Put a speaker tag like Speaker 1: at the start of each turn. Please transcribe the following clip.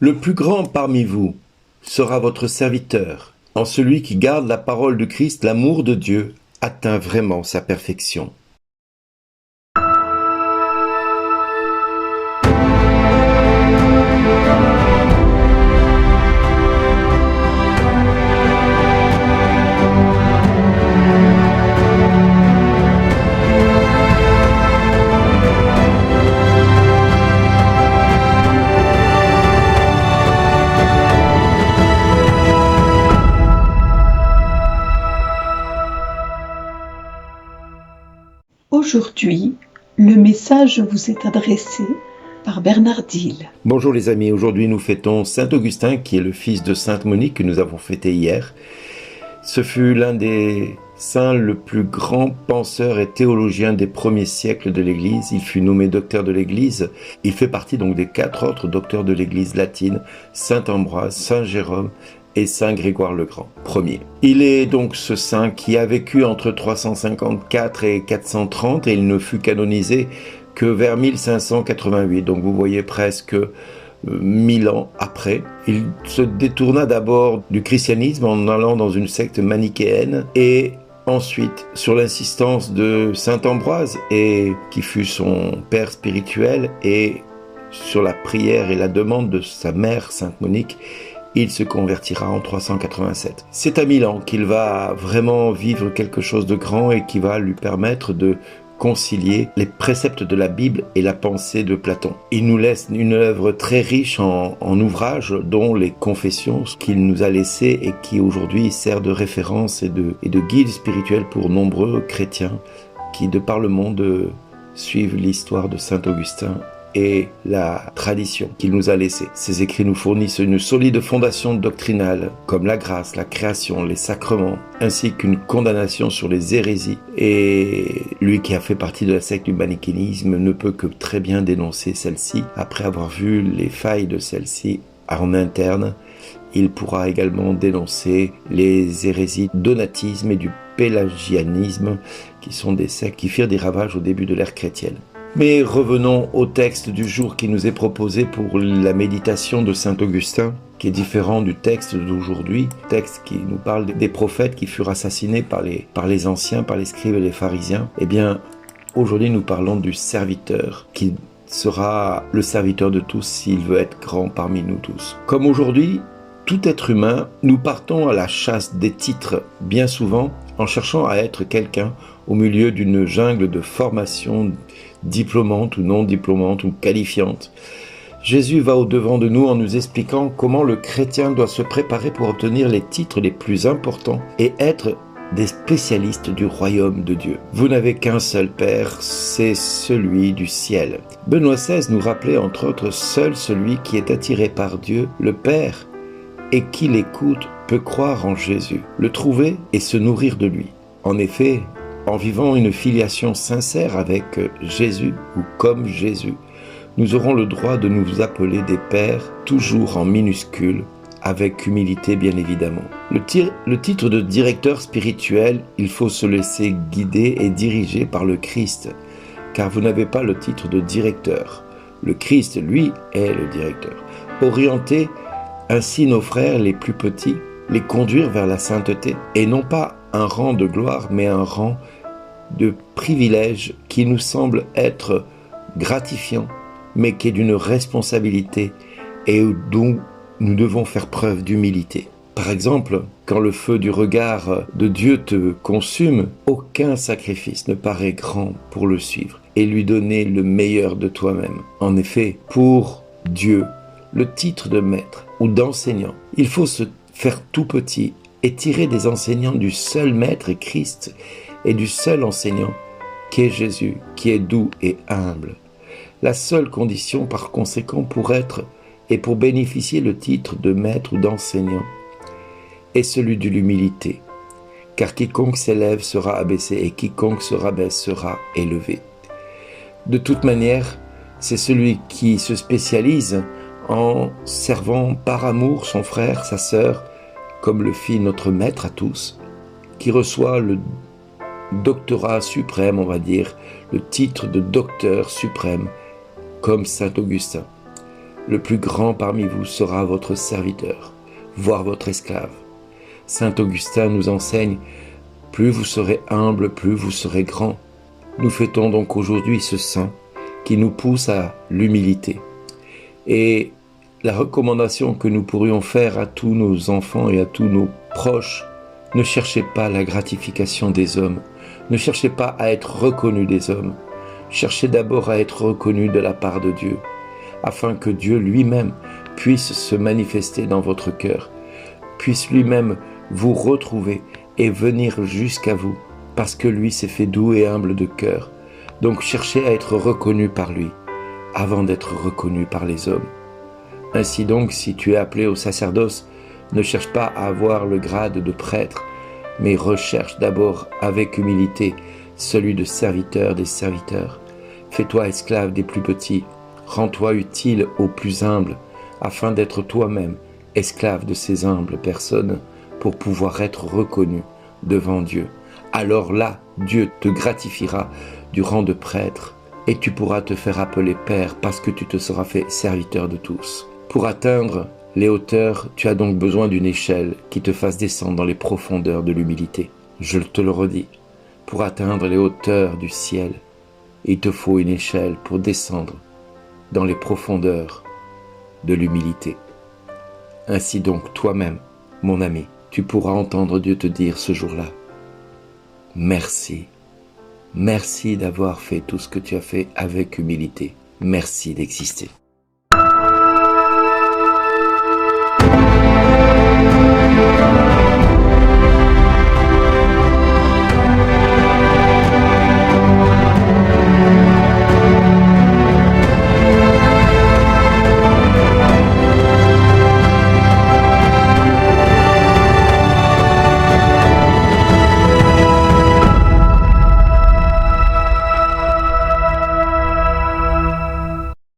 Speaker 1: Le plus grand parmi vous sera votre serviteur. En celui qui garde la parole du Christ, l'amour de Dieu atteint vraiment sa perfection.
Speaker 2: Aujourd'hui, le message vous est adressé par Bernard Dille.
Speaker 1: Bonjour les amis, aujourd'hui nous fêtons Saint Augustin qui est le fils de Sainte Monique que nous avons fêté hier. Ce fut l'un des saints le plus grand penseur et théologien des premiers siècles de l'Église. Il fut nommé docteur de l'Église. Il fait partie donc des 4 autres docteurs de l'Église latine, Saint Ambroise, Saint Jérôme et Saint Grégoire le Grand, premier. Il est donc ce saint qui a vécu entre 354 et 430 et il ne fut canonisé que vers 1588. Donc vous voyez presque 1000 ans après. Il se détourna d'abord du christianisme en allant dans une secte manichéenne et ensuite, sur l'insistance de saint Ambroise, et qui fut son père spirituel, et sur la prière et la demande de sa mère, sainte Monique, il se convertira en 387. C'est à Milan qu'il va vraiment vivre quelque chose de grand et qui va lui permettre de concilier les préceptes de la Bible et la pensée de Platon. Il nous laisse une œuvre très riche en ouvrages, dont les Confessions qu'il nous a laissées et qui aujourd'hui sert de référence et de guide spirituel pour nombreux chrétiens qui, de par le monde, suivent l'histoire de Saint Augustin et la tradition qu'il nous a laissée. Ces écrits nous fournissent une solide fondation doctrinale, comme la grâce, la création, les sacrements, ainsi qu'une condamnation sur les hérésies. Et lui qui a fait partie de la secte du manichéisme ne peut que très bien dénoncer celle-ci. Après avoir vu les failles de celle-ci en interne, il pourra également dénoncer les hérésies du donatisme et du pélagianisme, qui sont des sectes qui firent des ravages au début de l'ère chrétienne. Mais revenons au texte du jour qui nous est proposé pour la méditation de Saint Augustin, qui est différent du texte d'aujourd'hui, texte qui nous parle des prophètes qui furent assassinés par les anciens, par les scribes et les pharisiens. Eh bien, aujourd'hui nous parlons du serviteur, qui sera le serviteur de tous s'il veut être grand parmi nous tous. Comme aujourd'hui, tout être humain, nous partons à la chasse des titres bien souvent en cherchant à être quelqu'un au milieu d'une jungle de formations diplômantes ou non diplômantes ou qualifiantes. Jésus va au-devant de nous en nous expliquant comment le chrétien doit se préparer pour obtenir les titres les plus importants et être des spécialistes du royaume de Dieu. Vous n'avez qu'un seul Père, c'est celui du ciel. Benoît XVI nous rappelait entre autres: seul celui qui est attiré par Dieu, le Père, et qui l'écoute peut croire en Jésus, le trouver et se nourrir de lui. En effet, en vivant une filiation sincère avec Jésus ou comme Jésus, nous aurons le droit de nous appeler des pères, toujours en minuscule, avec humilité bien évidemment. Le titre de directeur spirituel, il faut se laisser guider et diriger par le Christ, car vous n'avez pas le titre de directeur. Le Christ, lui, est le directeur. Orienter ainsi nos frères les plus petits, les conduire vers la sainteté, et non pas un rang de gloire, mais un rang de privilège qui nous semble être gratifiant, mais qui est d'une responsabilité et dont nous devons faire preuve d'humilité. Par exemple, quand le feu du regard de Dieu te consume, aucun sacrifice ne paraît grand pour le suivre et lui donner le meilleur de toi-même. En effet, pour Dieu, le titre de maître ou d'enseignant, il faut se faire tout petit et tirer des enseignants du seul maître et Christ et du seul enseignant qui est Jésus, qui est doux et humble. La seule condition par conséquent pour être et pour bénéficier le titre de maître ou d'enseignant est celui de l'humilité, car quiconque s'élève sera abaissé et quiconque se rabaisse sera élevé. De toute manière, c'est celui qui se spécialise en servant par amour son frère, sa sœur, comme le fit notre maître à tous, qui reçoit le doctorat suprême, on va dire, le titre de docteur suprême, comme saint Augustin. le plus grand parmi vous sera votre serviteur, voire votre esclave. Saint Augustin nous enseigne, plus vous serez humble, plus vous serez grand. Nous fêtons donc aujourd'hui ce saint qui nous pousse à l'humilité. Et la recommandation que nous pourrions faire à tous nos enfants et à tous nos proches, ne cherchez pas la gratification des hommes, ne cherchez pas à être reconnu des hommes, cherchez d'abord à être reconnu de la part de Dieu, afin que Dieu lui-même puisse se manifester dans votre cœur, puisse lui-même vous retrouver et venir jusqu'à vous, parce que lui s'est fait doux et humble de cœur. Donc cherchez à être reconnu par lui, avant d'être reconnu par les hommes. Ainsi donc, si tu es appelé au sacerdoce, ne cherche pas à avoir le grade de prêtre, mais recherche d'abord avec humilité celui de serviteur des serviteurs. Fais-toi esclave des plus petits, rends-toi utile aux plus humbles, afin d'être toi-même esclave de ces humbles personnes pour pouvoir être reconnu devant Dieu. Alors là, Dieu te gratifiera du rang de prêtre et tu pourras te faire appeler Père parce que tu te seras fait serviteur de tous. Pour atteindre les hauteurs, tu as donc besoin d'une échelle qui te fasse descendre dans les profondeurs de l'humilité. Je te le redis, pour atteindre les hauteurs du ciel, il te faut une échelle pour descendre dans les profondeurs de l'humilité. Ainsi donc, toi-même, mon ami, tu pourras entendre Dieu te dire ce jour-là, merci, merci d'avoir fait tout ce que tu as fait avec humilité, merci d'exister.